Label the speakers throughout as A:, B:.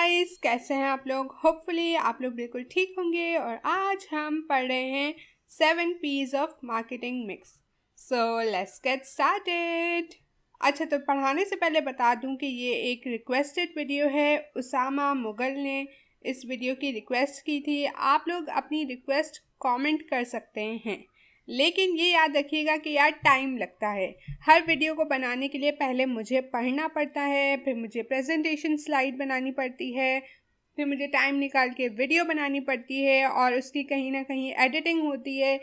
A: Guys, कैसे हैं आप लोग। होपफुली आप लोग बिल्कुल ठीक होंगे। और आज हम पढ़ रहे हैं 7 P's of marketing mix. So let's get started. अच्छा, तो पढ़ाने से पहले बता दूं कि ये एक रिक्वेस्टेड वीडियो है। उसामा मुगल ने इस वीडियो की रिक्वेस्ट की थी। आप लोग अपनी रिक्वेस्ट कमेंट कर सकते हैं, लेकिन ये याद रखिएगा कि यार टाइम लगता है। हर वीडियो को बनाने के लिए पहले मुझे पढ़ना पड़ता है, फिर मुझे प्रेजेंटेशन स्लाइड बनानी पड़ती है, फिर मुझे टाइम निकाल के वीडियो बनानी पड़ती है और उसकी कहीं ना कहीं एडिटिंग होती है।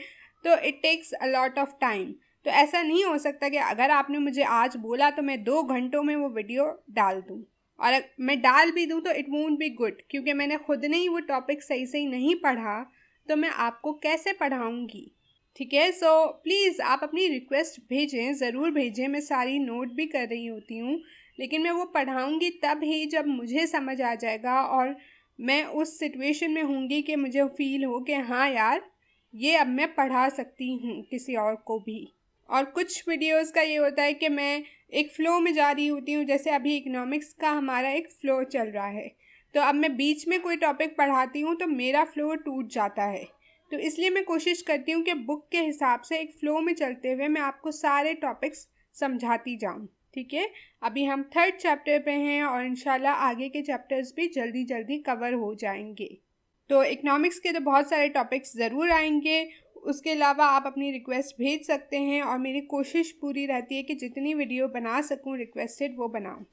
A: तो it takes a lot of time. तो ऐसा नहीं हो सकता कि अगर आपने मुझे आज बोला तो मैं 2 घंटों में वो वीडियो डाल दूँ, और मैं डाल भी दूँ तो इट वोंट बी गुड, क्योंकि मैंने खुद ने ही वो टॉपिक सही से नहीं पढ़ा तो मैं आपको कैसे पढ़ाऊँगी। ठीक है, सो प्लीज़ आप अपनी रिक्वेस्ट भेजें, ज़रूर भेजें। मैं सारी नोट भी कर रही होती हूँ, लेकिन मैं वो पढ़ाऊँगी तब ही जब मुझे समझ आ जाएगा और मैं उस सिचुएशन में होंगी कि मुझे फील हो कि हाँ यार, ये अब मैं पढ़ा सकती हूँ किसी और को भी। और कुछ वीडियोस का ये होता है कि मैं एक फ़्लो में जा रही होती हूँ, जैसे अभी इकोनॉमिक्स का हमारा एक फ़्लो चल रहा है, तो अब मैं बीच में कोई टॉपिक पढ़ाती हूँ तो मेरा फ़्लो टूट जाता है। तो इसलिए मैं कोशिश करती हूँ कि बुक के हिसाब से एक फ़्लो में चलते हुए मैं आपको सारे टॉपिक्स समझाती जाऊँ। ठीक है, अभी हम 3rd चैप्टर पे हैं और इंशाल्लाह आगे के चैप्टर्स भी जल्दी जल्दी कवर हो जाएंगे। तो इकोनॉमिक्स के तो बहुत सारे टॉपिक्स ज़रूर आएंगे। उसके अलावा आप अपनी रिक्वेस्ट भेज सकते हैं और मेरी कोशिश पूरी रहती है कि जितनी वीडियो बना सकूं रिक्वेस्टेड वो बनाऊं।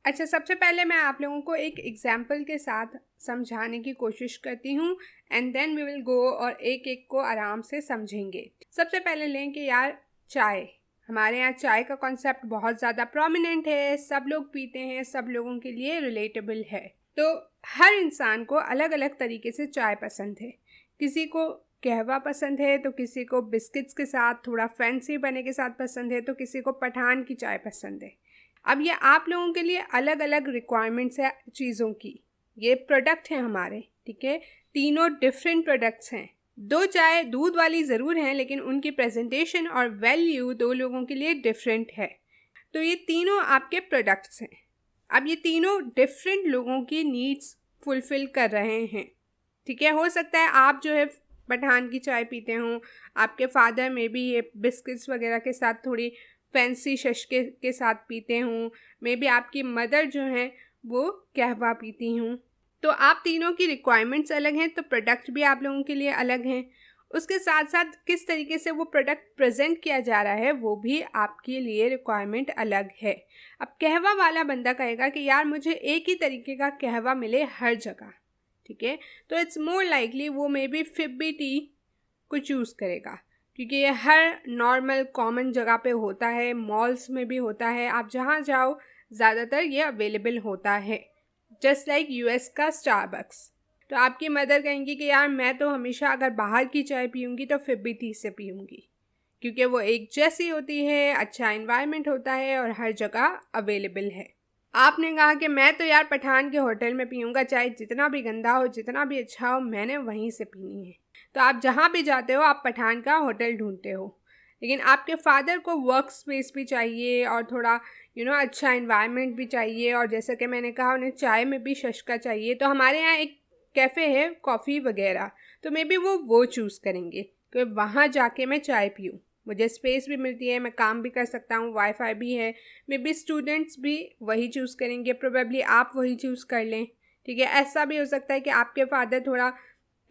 A: अच्छा, सबसे पहले मैं आप लोगों को एक एग्जाम्पल के साथ समझाने की कोशिश करती हूँ and then we will go और एक एक को आराम से समझेंगे। सबसे पहले लें कि यार चाय, हमारे यहाँ चाय का कॉन्सेप्ट बहुत ज़्यादा प्रोमिनेंट है, सब लोग पीते हैं, सब लोगों के लिए रिलेटेबल है। तो हर इंसान को अलग अलग तरीके से चाय पसंद है। किसी को कहवा पसंद है, तो किसी को बिस्किट्स के साथ थोड़ा फैंसी बने के साथ पसंद है, तो किसी को पठान की चाय पसंद है। अब ये आप लोगों के लिए अलग अलग रिक्वायरमेंट्स है चीज़ों की। ये प्रोडक्ट हैं हमारे, ठीक है, तीनों डिफरेंट प्रोडक्ट्स हैं। 2 चाय दूध वाली ज़रूर हैं, लेकिन उनकी प्रेजेंटेशन और वैल्यू 2 लोगों के लिए डिफरेंट है। तो ये तीनों आपके प्रोडक्ट्स हैं। अब ये तीनों डिफरेंट लोगों की नीड्स फुलफ़िल कर रहे हैं। ठीक है, हो सकता है आप जो है पठान की चाय पीते हों, आपके फादर में भी ये बिस्किट्स वगैरह के साथ थोड़ी फैंसी शशके के साथ पीते हों, मे बी आपकी मदर जो हैं वो कहवा पीती हूँ। तो आप तीनों की रिक्वायरमेंट्स अलग हैं, तो प्रोडक्ट भी आप लोगों के लिए अलग हैं। उसके साथ साथ किस तरीके से वो प्रोडक्ट प्रेजेंट किया जा रहा है वो भी आपके लिए रिक्वायरमेंट अलग है। अब कहवा वाला बंदा कहेगा कि यार मुझे एक ही तरीके का कहवा मिले हर जगह, ठीक है, तो इट्स मोर लाइकली वो मे बी फिब्बी टी को चूज़ करेगा, क्योंकि ये हर नॉर्मल कॉमन जगह पे होता है, मॉल्स में भी होता है, आप जहाँ जाओ ज़्यादातर ये अवेलेबल होता है, जस्ट लाइक यूएस का स्टारबक्स। तो आपकी मदर कहेंगी कि यार मैं तो हमेशा अगर बाहर की चाय पीऊँगी तो फिब्बी टी से पीऊँगी, क्योंकि वो एक जैसी होती है, अच्छा इन्वायरमेंट होता है और हर जगह अवेलेबल है। आपने कहा कि मैं तो यार पठान के होटल में पीऊँगा चाय, जितना भी गंदा हो, जितना भी अच्छा हो, मैंने वहीं से पीनी है। तो आप जहाँ भी जाते हो आप पठान का होटल ढूंढते हो, लेकिन आपके फादर को वर्क स्पेस भी चाहिए और थोड़ा अच्छा इन्वायरमेंट भी चाहिए, और जैसा कि मैंने कहा उन्हें चाय में भी शशका चाहिए। तो हमारे यहाँ एक कैफ़े है कॉफ़ी वगैरह, तो मे बी वो चूज़ करेंगे कि वहाँ जाके मैं चाय पीऊँ, मुझे स्पेस भी मिलती है, मैं काम भी कर सकता हूँ, वाईफाई भी है। मे बी स्टूडेंट्स भी वही चूज़ करेंगे, प्रोबेबली आप वही चूज़ कर लें। ठीक है, ऐसा भी हो सकता है कि आपके फादर थोड़ा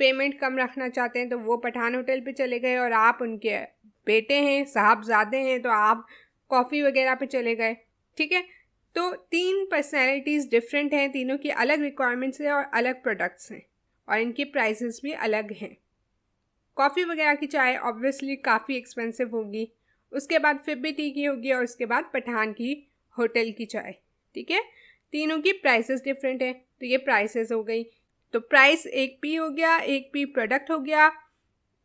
A: पेमेंट कम रखना चाहते हैं तो वो पठान होटल पे चले गए, और आप उनके बेटे हैं, साहबजादे हैं, तो आप कॉफ़ी वगैरह पे चले गए। ठीक है, तो 3 पर्सनैलिटीज़ डिफरेंट हैं, तीनों की अलग रिक्वायरमेंट्स हैं और अलग प्रोडक्ट्स हैं, और इनकी प्राइसेस भी अलग हैं। कॉफ़ी वगैरह की चाय ऑब्वियसली काफ़ी एक्सपेंसिव होगी, उसके बाद फिब्बी टी की होगी, और उसके बाद पठान की होटल की चाय। ठीक है, तीनों की प्राइसेस डिफरेंट है, तो ये प्राइसेस हो गई। तो प्राइस एक पी हो गया, एक पी प्रोडक्ट हो गया।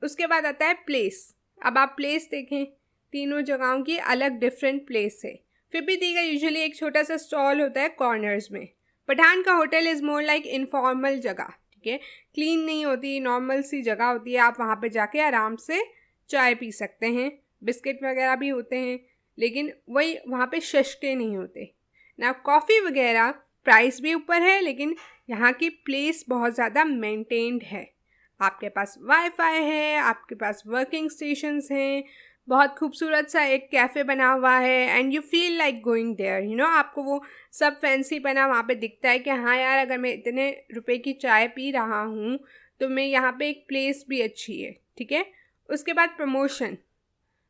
A: उसके बाद आता है प्लेस। अब आप प्लेस देखें, तीनों जगहों की अलग डिफरेंट प्लेस है। फिब्बी टी का यूजुअली एक छोटा सा स्टॉल होता है कॉर्नर्स में। पठान का hotel is more like informal जगह, ठीक है, क्लीन नहीं होती, नॉर्मल सी जगह होती है, आप वहाँ पे जाके आराम से चाय पी सकते हैं, बिस्किट वगैरह भी होते हैं, लेकिन वही वहाँ पे शशके नहीं होते ना। कॉफ़ी वगैरह प्राइस भी ऊपर है, लेकिन यहाँ की प्लेस बहुत ज़्यादा मेंटेन्ड है। आपके पास वाईफाई है, आपके पास वर्किंग स्टेशंस हैं, बहुत खूबसूरत सा एक कैफ़े बना हुआ है, and you feel like going there, you know, आपको वो सब फैंसी बना वहाँ पे दिखता है कि हाँ यार, अगर मैं इतने रुपए की चाय पी रहा हूँ तो मैं यहाँ पे एक प्लेस भी अच्छी है, ठीक है। उसके बाद प्रमोशन।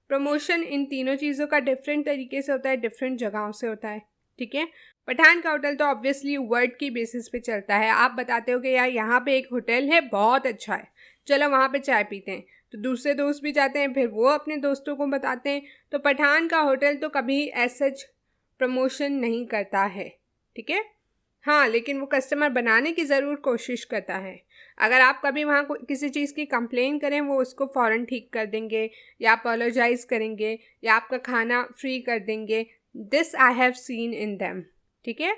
A: प्रमोशन इन तीनों चीज़ों का डिफरेंट तरीके से होता है, डिफरेंट जगहों से होता है, ठीक है। पठान का होटल तो ऑब्वियसली वर्ड की बेसिस पे चलता है। आप बताते हो कि यार यहाँ पे एक होटल है, बहुत अच्छा है, चलो वहाँ पे चाय पीते हैं, तो दूसरे दोस्त भी जाते हैं, फिर वो अपने दोस्तों को बताते हैं। तो पठान का होटल तो कभी ऐसा प्रमोशन नहीं करता है, ठीक है। हाँ, लेकिन वो कस्टमर बनाने की ज़रूर कोशिश करता है। अगर आप कभी वहाँ किसी चीज़ की कंप्लेन करें, वो उसको फ़ौरन ठीक कर देंगे, या अपोलोजाइज़ करेंगे, या आपका खाना फ्री कर देंगे। This I have seen in them, ठीक है।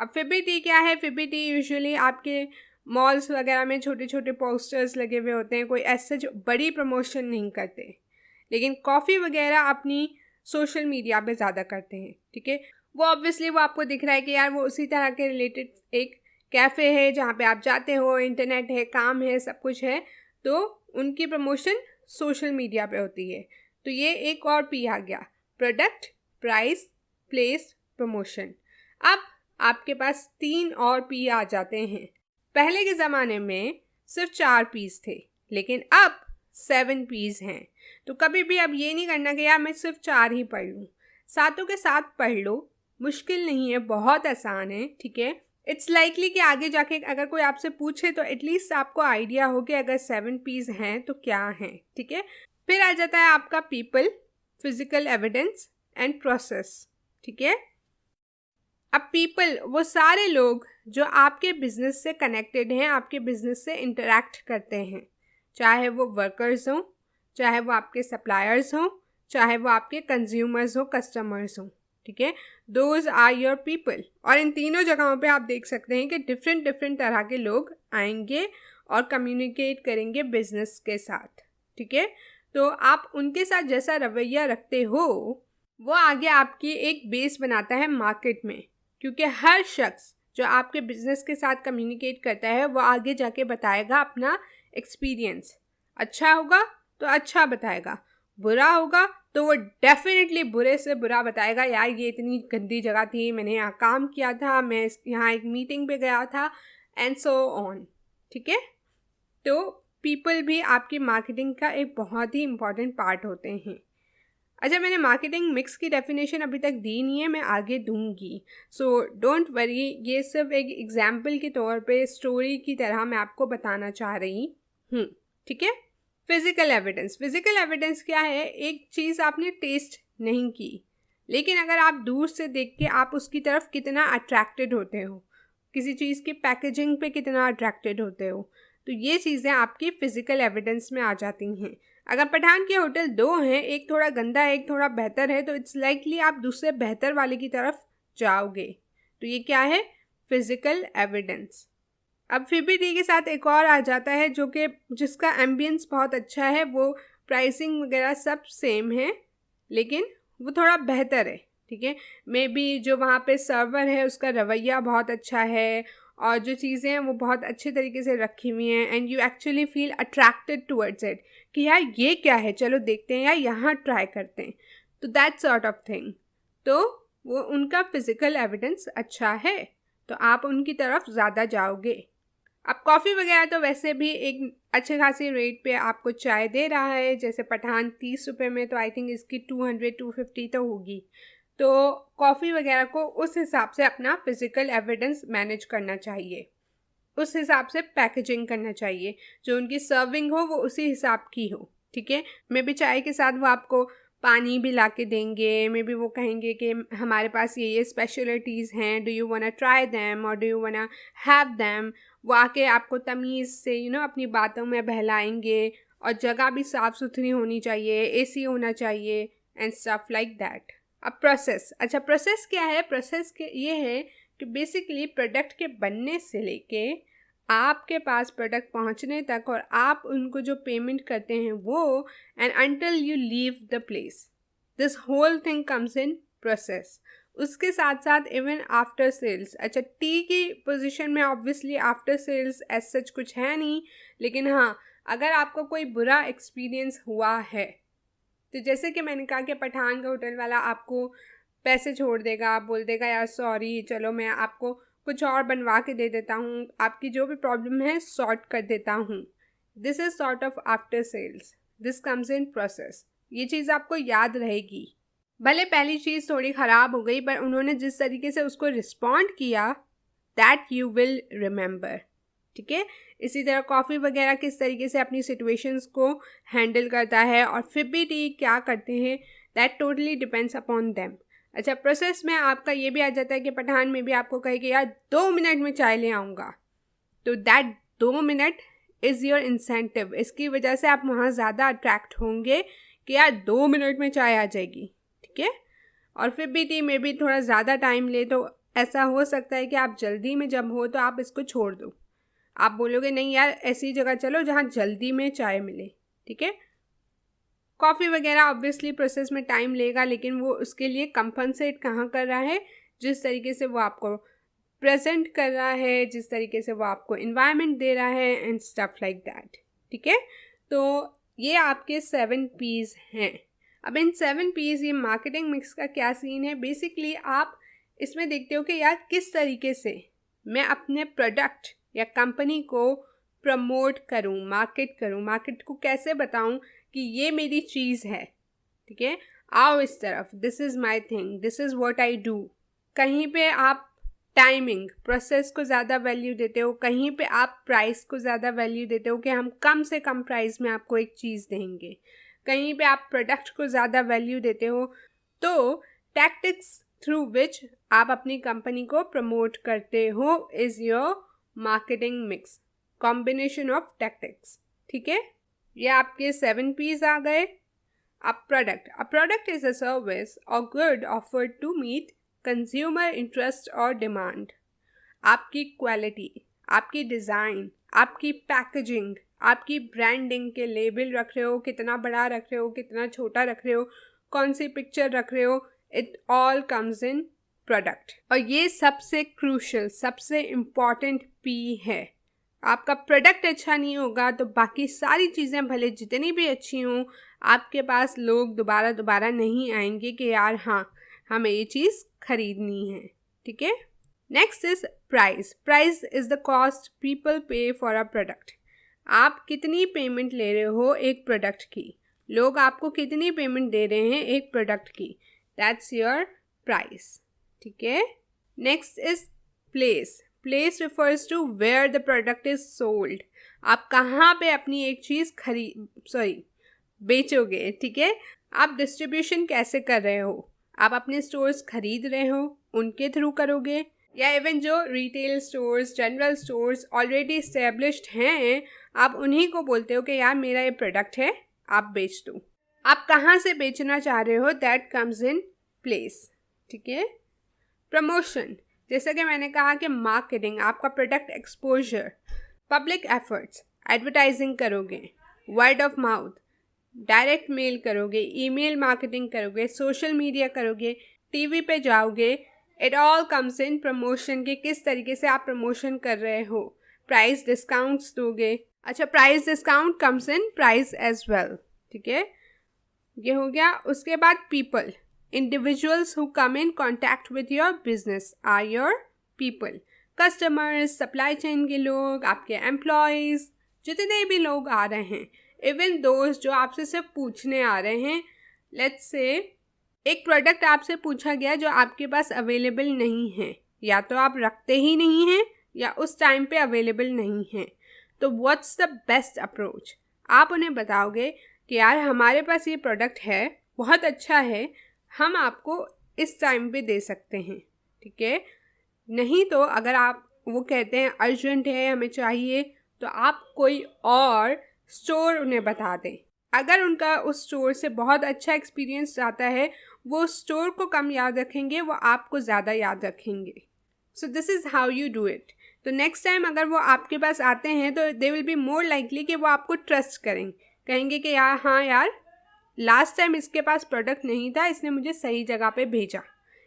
A: अब फिबिटी क्या है? फिबिटी यूजुअली आपके मॉल्स वगैरह में छोटे छोटे पोस्टर्स लगे हुए होते हैं, कोई ऐसे जो बड़ी प्रमोशन नहीं करते, लेकिन कॉफ़ी वगैरह अपनी सोशल मीडिया पे ज़्यादा करते हैं, ठीक है। वो ऑब्वियसली वो आपको दिख रहा है कि यार वो उसी तरह के रिलेटेड एक कैफ़े है जहाँ पे आप जाते हो, इंटरनेट है, काम है, सब कुछ है, तो उनकी प्रमोशन सोशल मीडिया पे होती है। तो ये एक और पी आ गया, प्रोडक्ट, प्राइस, प्लेस, प्रमोशन। अब आपके पास 3 और पी आ जाते हैं। पहले के ज़माने में सिर्फ 4 पीस थे, लेकिन अब 7 पीस हैं। तो कभी भी अब ये नहीं करना कि यार मैं सिर्फ 4 ही पढ़ लूँ, सातों के साथ पढ़ लो। मुश्किल नहीं है, बहुत आसान है, ठीक है। इट्स लाइकली कि आगे जाके अगर कोई आपसे पूछे तो एटलीस्ट आपको आइडिया हो कि अगर 7 पीस हैं तो क्या हैं, ठीक है। फिर आ जाता है आपका people, physical evidence and process, ठीक है। अब पीपल वो सारे लोग जो आपके बिजनेस से कनेक्टेड हैं, आपके बिजनेस से इंटरेक्ट करते हैं, चाहे वो वर्कर्स हों, चाहे वो आपके सप्लायर्स हों, चाहे वो आपके कंज्यूमर्स हो, कस्टमर्स हों, ठीक है। Those are your people. और इन तीनों जगहों पे आप देख सकते हैं कि डिफरेंट डिफरेंट तरह के लोग आएंगे और कम्युनिकेट करेंगे बिजनेस के साथ, ठीक है। तो आप उनके साथ जैसा रवैया रखते हो, वो आगे आपकी एक बेस बनाता है मार्केट में, क्योंकि हर शख्स जो आपके बिजनेस के साथ कम्युनिकेट करता है वो आगे जाके बताएगा अपना एक्सपीरियंस। अच्छा होगा तो अच्छा बताएगा, बुरा होगा तो वो डेफिनेटली बुरे से बुरा बताएगा, यार ये इतनी गंदी जगह थी, मैंने यहाँ काम किया था, मैं यहाँ एक मीटिंग पे गया था, एंड सो ऑन, ठीक है। तो पीपल भी आपकी मार्केटिंग का एक बहुत ही इम्पॉर्टेंट पार्ट होते हैं। अच्छा, मैंने मार्केटिंग मिक्स की डेफिनेशन अभी तक दी नहीं है, मैं आगे दूंगी, सो डोंट वरी। ये सिर्फ एक एग्जाम्पल के तौर पे, स्टोरी की तरह मैं आपको बताना चाह रही हूँ, ठीक है। Physical evidence. फिजिकल एविडेंस क्या है? एक चीज़ आपने टेस्ट नहीं की, लेकिन अगर आप दूर से देख के आप उसकी तरफ कितना अट्रैक्टेड होते हो, किसी चीज़ की पैकेजिंग पे कितना अट्रैक्टेड होते हो, तो ये चीज़ें आपकी फ़िज़िकल एविडेंस में आ जाती हैं। अगर पठान के होटल 2 हैं, एक थोड़ा गंदा है, एक थोड़ा बेहतर है, तो इट्स लाइकली आप दूसरे बेहतर वाले की तरफ जाओगे। तो ये क्या है? Physical evidence. अब फिबिटी के साथ एक और आ जाता है जो कि जिसका एम्बियंस बहुत अच्छा है, वो प्राइसिंग वगैरह सब सेम है, लेकिन वो थोड़ा बेहतर है, ठीक है। मे बी जो वहाँ पे सर्वर है उसका रवैया बहुत अच्छा है, और जो चीज़ें हैं वो बहुत अच्छे तरीके से रखी हुई हैं, and you actually feel attracted towards it कि यार ये क्या है, चलो देखते हैं, यार यहाँ ट्राई करते हैं, तो दैट सॉर्ट ऑफ थिंग। तो वो उनका फिज़िकल एविडेंस अच्छा है, तो आप उनकी तरफ ज़्यादा जाओगे। अब कॉफ़ी वगैरह तो वैसे भी एक अच्छे खासी रेट पे आपको चाय दे रहा है, जैसे पठान 30 रुपये में, तो आई थिंक इसकी 200-250 तो होगी। तो कॉफ़ी वगैरह को उस हिसाब से अपना फिज़िकल एविडेंस मैनेज करना चाहिए, उस हिसाब से पैकेजिंग करना चाहिए, जो उनकी सर्विंग हो वो उसी हिसाब की हो, ठीक है। मे बी चाय के साथ वो आपको पानी भी ला के देंगे, मे बी वो कहेंगे कि हमारे पास ये स्पेशलिटीज़ हैं, do you wanna try them और do you wanna have them. वो आके आपको तमीज़ से अपनी बातों में बहलाएंगे, और जगह भी साफ़ सुथरी होनी चाहिए, एसी होना चाहिए, एंड स्टफ लाइक दैट। अब प्रोसेस। अच्छा, प्रोसेस क्या है? प्रोसेस के ये है कि बेसिकली प्रोडक्ट के बनने से लेके आपके पास प्रोडक्ट पहुंचने तक, और आप उनको जो पेमेंट करते हैं वो, and until you leave the place, this whole thing comes in process. उसके साथ साथ इवन आफ्टर सेल्स। अच्छा, टी की पोजीशन में obviously after sales as such कुछ है नहीं, लेकिन हाँ, अगर आपको कोई बुरा एक्सपीरियंस हुआ है तो जैसे कि मैंने कहा कि पठान का होटल वाला आपको पैसे छोड़ देगा, बोल देगा यार सॉरी, चलो मैं आपको कुछ और बनवा के दे देता हूँ, आपकी जो भी प्रॉब्लम है सॉर्ट कर देता हूँ। This is sort of after sales, this comes in process. ये चीज़ आपको याद रहेगी। भले पहली चीज़ थोड़ी ख़राब हो गई, पर उन्होंने जिस तरीके से उसको रिस्पॉन्ड किया, दैट यू विल रिमेंबर। ठीक है, इसी तरह कॉफ़ी वगैरह किस तरीके से अपनी सिचुएशंस को हैंडल करता है, और फिर भी टी क्या करते हैं, that totally depends upon them. अच्छा, प्रोसेस में आपका ये भी आ जाता है कि पठान में भी आपको कहे कि यार 2 मिनट में चाय ले आऊँगा, तो that 2 minute is your incentive. इसकी वजह से आप वहाँ ज़्यादा अट्रैक्ट होंगे कि यार 2 मिनट में चाय आ जाएगी। ठीक है, और फिर भी टी में भी थोड़ा ज़्यादा टाइम ले तो ऐसा हो सकता है कि आप जल्दी में जब हो तो आप इसको छोड़ दो। आप बोलोगे नहीं यार, ऐसी जगह चलो जहाँ जल्दी में चाय मिले। ठीक है, कॉफ़ी वगैरह ऑब्वियसली प्रोसेस में टाइम लेगा, लेकिन वो उसके लिए कंपनसेट कहाँ कर रहा है, जिस तरीके से वो आपको प्रेजेंट कर रहा है, जिस तरीके से वो आपको इन्वायरमेंट दे रहा है एंड स्टफ लाइक दैट। ठीक है, तो ये आपके 7 P's हैं। अब इन 7 P's, ये मार्केटिंग मिक्स का क्या सीन है, बेसिकली आप इसमें देखते हो कि यार किस तरीके से मैं अपने प्रोडक्ट या कंपनी को प्रमोट करूं, मार्केट को कैसे बताऊं कि ये मेरी चीज़ है। ठीक है, आओ इस तरफ, this is my thing, this is what I do. कहीं पे आप टाइमिंग, प्रोसेस को ज़्यादा वैल्यू देते हो, कहीं पे आप प्राइस को ज़्यादा वैल्यू देते हो कि हम कम से कम प्राइस में आपको एक चीज़ देंगे, कहीं पे आप प्रोडक्ट को ज़्यादा वैल्यू देते हो। तो टैक्टिक्स थ्रू विच आप अपनी कंपनी को प्रमोट करते हो is your marketing mix, combination of tactics. ठीक है, ये आपके 7 P's आ गए। अब product, a product is a service और good offered to meet consumer interest और डिमांड। आपकी क्वालिटी, आपकी डिज़ाइन, आपकी पैकेजिंग, आपकी ब्रांडिंग के लेबल रख रहे हो, कितना बड़ा रख रहे हो, कितना छोटा रख रहे हो, कौन सी पिक्चर रख रहे हो, it all comes in product. और ये सबसे क्रूशल, सबसे इम्पॉर्टेंट P है। आपका प्रोडक्ट अच्छा नहीं होगा तो बाकी सारी चीज़ें भले जितनी भी अच्छी हों, आपके पास लोग दोबारा दोबारा नहीं आएंगे कि यार हाँ, हमें ये चीज़ खरीदनी है। ठीक है, next is price. Price is the cost people पे फॉर अ प्रोडक्ट। आप कितनी पेमेंट ले रहे हो एक प्रोडक्ट की, लोग आपको कितनी पेमेंट दे रहे हैं एक प्रोडक्ट की, दैट्स योर प्राइस। ठीक है, next is place. Place refers to where the product is sold. आप कहाँ पे अपनी एक चीज़ बेचोगे। ठीक है, आप डिस्ट्रीब्यूशन कैसे कर रहे हो, आप अपने स्टोर्स खरीद रहे हो, उनके थ्रू करोगे, या इवन जो retail stores, general stores already established हैं, आप उन्हीं को बोलते हो कि यार मेरा ये प्रोडक्ट है, आप बेच दो। आप कहाँ से बेचना चाह रहे हो, दैट कम्स इन प्लेस। ठीक है, प्रमोशन, जैसा कि मैंने कहा कि मार्केटिंग, आपका product exposure, public efforts, advertising करोगे, word of mouth, direct mail करोगे, ईमेल मार्केटिंग करोगे, सोशल मीडिया करोगे, टीवी पे जाओगे, it all comes in promotion के किस तरीके से आप प्रमोशन कर रहे हो। प्राइस डिस्काउंट्स दोगे। अच्छा, price discount comes in price as well. ठीक है, ये हो गया। उसके बाद people, individuals who come in contact with your business are your people. Customers, supply chain के लोग, आपके एम्प्लॉयज़, जितने भी लोग आ रहे हैं, इवन दोस्त जो आपसे सिर्फ पूछने आ रहे हैं। लेट्स से एक प्रोडक्ट आपसे पूछा गया जो आपके पास अवेलेबल नहीं है, या तो आप रखते ही नहीं हैं या उस टाइम पे अवेलेबल नहीं है, तो व्हाट्स द बेस्ट अप्रोच? आप उन्हें बताओगे कि यार हमारे पास ये प्रोडक्ट है, बहुत अच्छा है, हम आपको इस टाइम पे दे सकते हैं। ठीक है, नहीं तो अगर आप वो कहते हैं अर्जेंट है, हमें चाहिए, तो आप कोई और स्टोर उन्हें बता दें। अगर उनका उस स्टोर से बहुत अच्छा एक्सपीरियंस आता है, वो स्टोर को कम याद रखेंगे, वो आपको ज़्यादा याद रखेंगे। So this is how you do it. तो नेक्स्ट टाइम अगर वो आपके पास आते हैं तो they will be more likely कि वो आपको ट्रस्ट कहेंगे कि यार हाँ यार, लास्ट टाइम इसके पास प्रोडक्ट नहीं था, इसने मुझे सही जगह पे भेजा,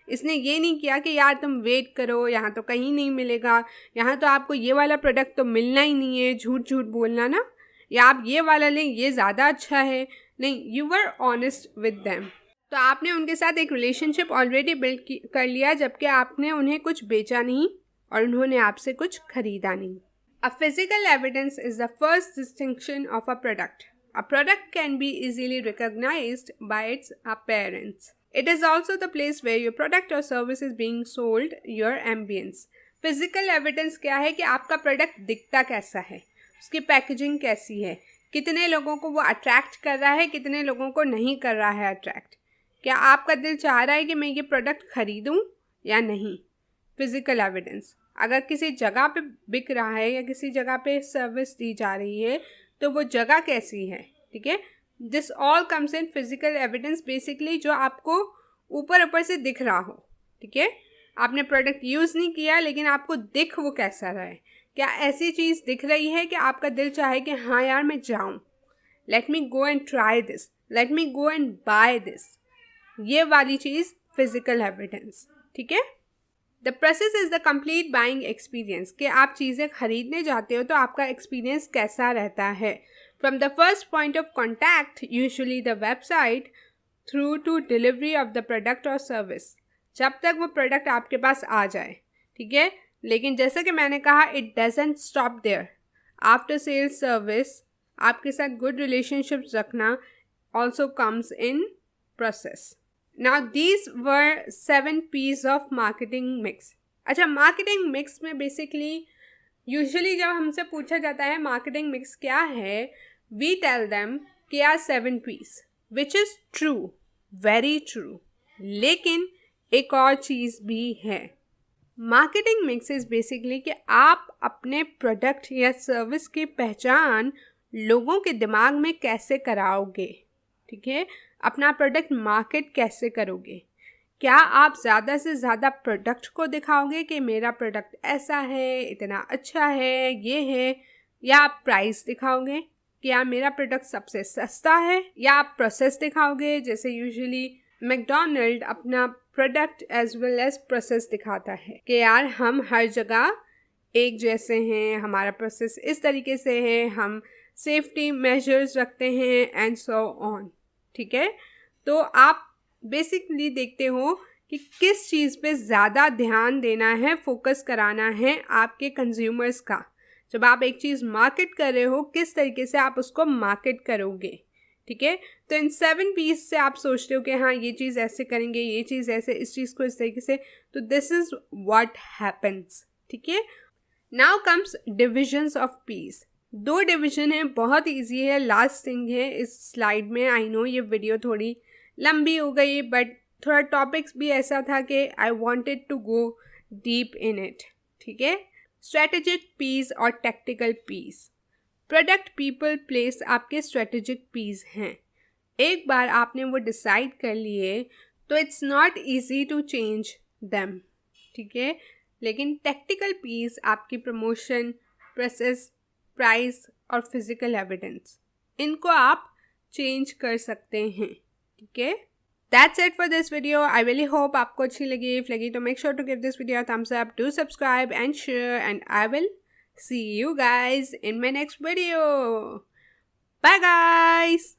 A: इसने ये नहीं किया कि यार तुम वेट करो, यहाँ तो कहीं नहीं मिलेगा, यहाँ तो आपको ये वाला प्रोडक्ट तो मिलना ही नहीं है, झूठ झूठ बोलना ना, या आप ये वाला लें, ये ज़्यादा अच्छा है। नहीं, you were honest with them. तो आपने उनके साथ एक रिलेशनशिप ऑलरेडी बिल्ड कर लिया, जबकि आपने उन्हें कुछ बेचा नहीं और उन्होंने आपसे कुछ खरीदा नहीं। A physical evidence is the first distinction of a product. A product can be easily recognized by its appearance. It is also the place where your product or service is being sold, your ambience. Physical evidence क्या है कि आपका product दिखता कैसा है, उसकी packaging कैसी है, कितने लोगों को वो अट्रैक्ट कर रहा है, कितने लोगों को नहीं कर रहा है अट्रैक्ट, क्या आपका दिल चाह रहा है कि मैं ये प्रोडक्ट खरीदूं या नहीं। फिजिकल एविडेंस, अगर किसी जगह पे बिक रहा है या किसी जगह पे सर्विस दी जा रही है तो वो जगह कैसी है, ठीक है। This all comes in physical evidence, basically जो आपको ऊपर ऊपर से दिख रहा हो, ठीक है। आपने प्रोडक्ट यूज़ नहीं किया लेकिन आपको दिख वो कैसा रहा है, क्या ऐसी चीज़ दिख रही है कि आपका दिल चाहे कि हाँ यार मैं जाऊँ, let me go and try this, let me go and buy this, ये वाली चीज़ फिजिकल एविडेंस, ठीक है। The process is the complete buying experience, कि आप चीज़ें खरीदने जाते हो तो आपका एक्सपीरियंस कैसा रहता है, from the first point of contact, usually the website, through to delivery of the product और सर्विस, जब तक वो प्रोडक्ट आपके पास आ जाए, ठीक है। लेकिन जैसा कि मैंने कहा, it doesn't stop there. After sales service, आपके साथ गुड रिलेशनशिप्स रखना also comes in process. Now these were 7 P's of marketing mix. अच्छा, मार्केटिंग मिक्स में बेसिकली यूजुअली जब हमसे पूछा जाता है मार्केटिंग मिक्स क्या है, वी टेल देम कि are 7 P's, which is true, very true. लेकिन एक और चीज़ भी है, मार्केटिंग मिक्स इज़ बेसिकली कि आप अपने प्रोडक्ट या सर्विस की पहचान लोगों के दिमाग में कैसे कराओगे, ठीक है। अपना प्रोडक्ट मार्केट कैसे करोगे, क्या आप ज़्यादा से ज़्यादा प्रोडक्ट को दिखाओगे कि मेरा प्रोडक्ट ऐसा है, इतना अच्छा है, ये है, या आप प्राइस दिखाओगे कि यार मेरा प्रोडक्ट सबसे सस्ता है, या आप प्रोसेस दिखाओगे, जैसे यूजुअली मैकडोनल्ड अपना product as well as process दिखाता है कि यार हम हर जगह एक जैसे हैं, हमारा प्रोसेस इस तरीके से है, हम सेफ्टी मेजर्स रखते हैं एंड सो ऑन, ठीक है। तो आप बेसिकली देखते हो कि किस चीज़ पे ज़्यादा ध्यान देना है, फोकस कराना है आपके कंज्यूमर्स का। जब आप एक चीज़ मार्केट कर रहे हो, किस तरीके से आप उसको मार्केट करोगे, ठीक है। तो इन 7 P's से आप सोचते हो कि हाँ ये चीज़ ऐसे करेंगे, ये चीज़ ऐसे, इस चीज़ को इस तरीके से, तो दिस इज़ व्हाट हैपन्स, ठीक है। Now comes divisions of peace. 2 division है, बहुत ईजी है, लास्ट थिंग है इस स्लाइड में। आई नो ये वीडियो थोड़ी लंबी हो गई, बट थोड़ा टॉपिक्स भी ऐसा था कि I wanted to go deep in it, ठीक है। स्ट्रेटेजिक पीस और tactical piece. Product, people, place आपके स्ट्रेटेजिक पीस हैं। एक बार आपने वो डिसाइड कर लिए तो it's not easy to change them, ठीक है। लेकिन टैक्टिकल पीस आपकी प्रमोशन, प्रोसेस, प्राइस और फिजिकल एविडेंस, इनको आप चेंज कर सकते हैं, ठीक है। That's it for this video. I really hope आपको अच्छी लगी। इफ लगी तो make sure to give this video thumbs up, do subscribe and share, and I will see you guys in my next video. Bye guys.